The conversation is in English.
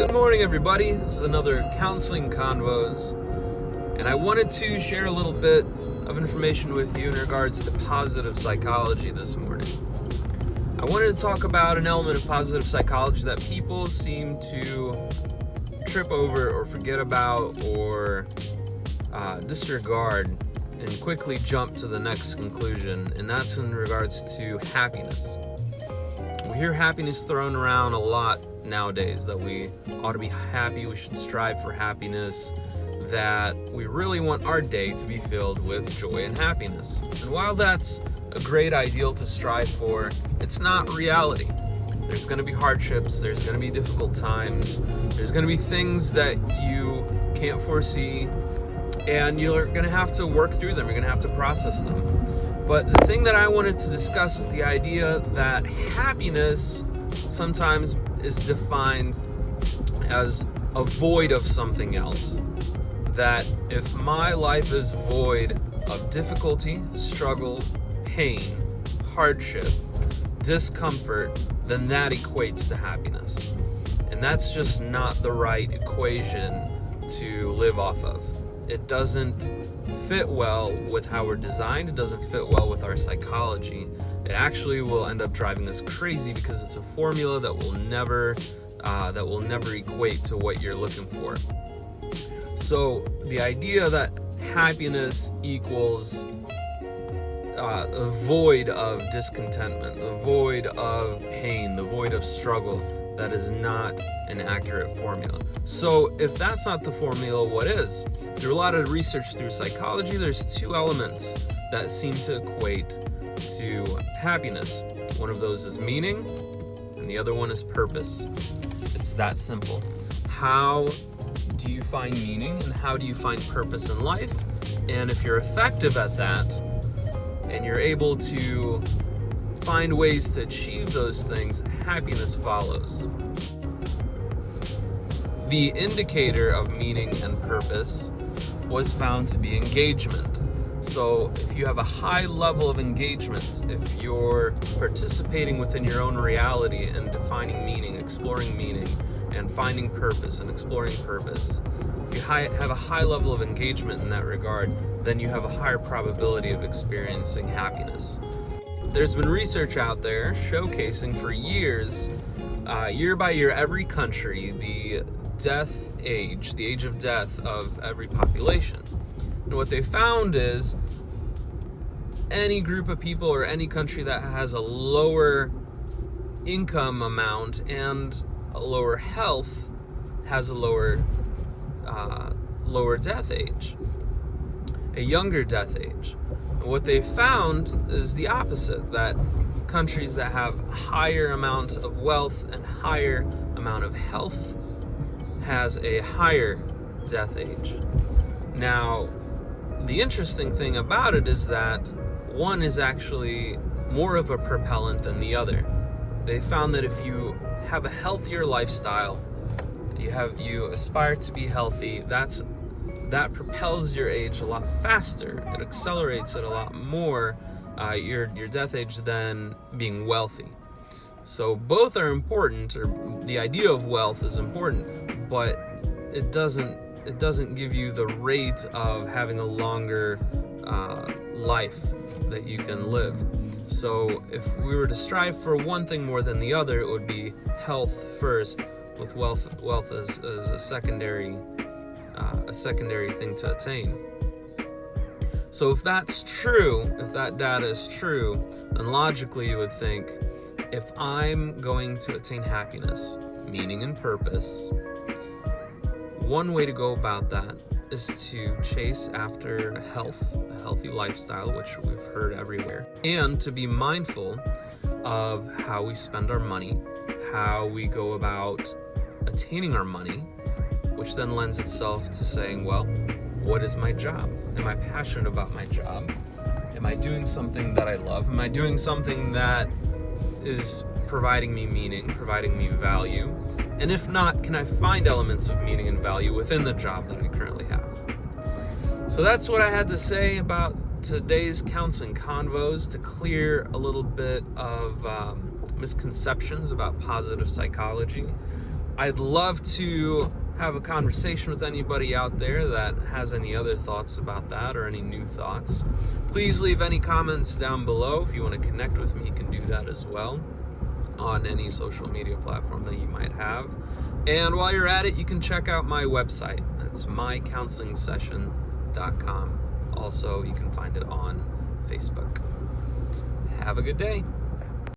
Good morning, everybody. This is another Counseling Convos, and I wanted to share a little bit of information with you in regards to positive psychology this morning. I wanted to talk about an element of positive psychology that people seem to trip over or forget about or disregard and quickly jump to the next conclusion, and that's in regards to happiness. We hear happiness thrown around a lot nowadays, that we ought to be happy, we should strive for happiness, that we really want our day to be filled with joy and happiness. And while that's a great ideal to strive for, it's not reality. There's going to be hardships, there's going to be difficult times, there's going to be things that you can't foresee, and you're going to have to work through them, you're going to have to process them. But the thing that I wanted to discuss is the idea that happiness sometimes is defined as a void of something else. That if my life is void of difficulty, struggle, pain, hardship, discomfort, then that equates to happiness. And that's just not the right equation to live off of. It doesn't fit well with how we're designed. It doesn't fit well with our psychology. It actually will end up driving us crazy because it's a formula that will never equate to what you're looking for. So the idea that happiness equals a void of discontentment, the void of pain, the void of struggle, that is not an accurate formula. So if that's not the formula, what is? Through a lot of research through psychology, there's two elements that seem to equate to happiness. One of those is meaning, and the other one is purpose. It's that simple. How do you find meaning, and how do you find purpose in life? And if you're effective at that, and you're able to find ways to achieve those things, happiness follows. The indicator of meaning and purpose was found to be engagement. So if you have a high level of engagement, if you're participating within your own reality and defining meaning, exploring meaning, and finding purpose and exploring purpose, if you have a high level of engagement in that regard, then you have a higher probability of experiencing happiness. There's been research out there showcasing for years, year by year, every country, the age of death of every population. And what they found is any group of people or any country that has a lower income amount and a lower health has a lower death age, a younger death age. And what they found is the opposite, that countries that have higher amount of wealth and higher amount of health has a higher death age. Now, the interesting thing about it is that one is actually more of a propellant than the other. They found that if you have a healthier lifestyle, you aspire to be healthy, that propels your age a lot faster. It accelerates it a lot more, your death age, than being wealthy. So both are important, or the idea of wealth is important, but it doesn't give you the rate of having a longer life that you can live. So if we were to strive for one thing more than the other, it would be health first, with wealth as a secondary thing to attain. So if that's true, if that data is true, then logically you would think, if I'm going to attain happiness, meaning and purpose, one way to go about that is to chase after health, a healthy lifestyle, which we've heard everywhere, and to be mindful of how we spend our money, how we go about attaining our money, which then lends itself to saying, well, what is my job? Am I passionate about my job? Am I doing something that I love? Am I doing something that is providing me meaning, providing me value? And if not, can I find elements of meaning and value within the job that I currently have? So that's what I had to say about today's Counseling Convos, to clear a little bit of misconceptions about positive psychology. I'd love to have a conversation with anybody out there that has any other thoughts about that or any new thoughts. Please leave any comments down below. If you want to connect with me, you can do that as well on any social media platform that you might have. And while you're at it, you can check out my website. That's mycounseling.com. Also, you can find it on Facebook. Have a good day.